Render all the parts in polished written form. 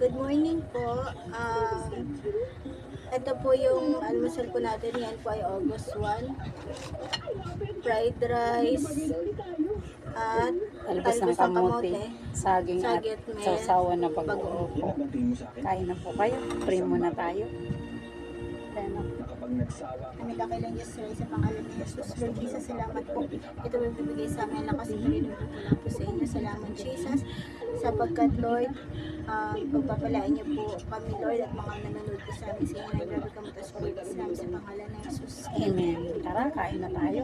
Good morning po. Ito po yung almusal po natin. Yan po ay August 1. Fried rice at Talbos ng kamote, saging at saging at may sausawan ng pag-upo. Tingin mo sa akin? Kain na po kayo. Pray muna tayo. Then, Kapag nagsawa ka, Nagkakailang Diyos sa pangalan ni Jesus. Lord Jesus, salamat po. Ito ang bibigay sa amin lakas ng Panginoon po lang po sa inyo. Salamat Jesus. Sapagkat Lord, pagpapalain niyo po kami Lord at mga nanonood po sa amin sa inyo. Naglabi kami sa Espiritu Santo sa pangalan ng Jesus. amen. Tara, kain na tayo.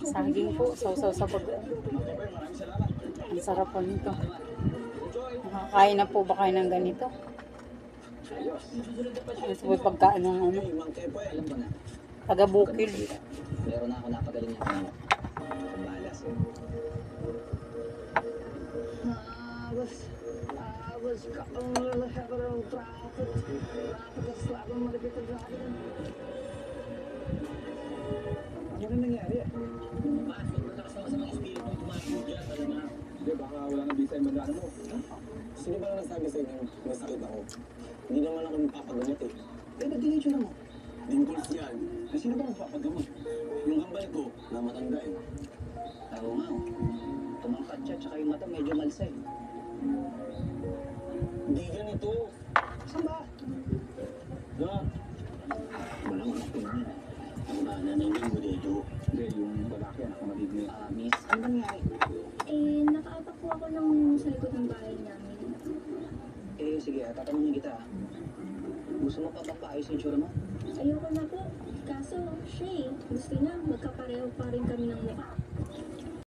Saging po, sausaw sa pag-upo. Ang sarap po nito. Nakakain na po ba kayo ng ganito? Ano po yung pagkaan ng ano? Mang Kepoy, alam ko na. Taga-bukid. Meron na ako napagaling niya. Kumbalas eh. Ano rin nangyari eh? Bakit? Malakas naman sa mga espiritu tumatawag dyan, talaga. Hindi, baka wala nang bisa yung magana mo. Sino ba na nagsabi sa inyo may sakit ako? Hindi naman ako magpapagamot eh. Eh, ba't din mo? Dimples yan. Eh, sino ba magpapagamot? Yung kambal ko, na matanda eh. Oo nga. Tumangkad siya, tsaka yung mata medyo malsa eh. Hindi ganito. Saan ba? Ha? Walang anak ko yun. Ang nanay mo dito. Hindi, yung lalaki, anak ko matibig. Miss, ano ba nangyari? Nakaapak po ako ng sa likod ng bahay namin. Sige, tatanungin kita. Gusto mo pa bang paayos yung tsura mo? Ayoko na po. Kaso, siya gusto niya, magkapareho pa rin kami ng mukha.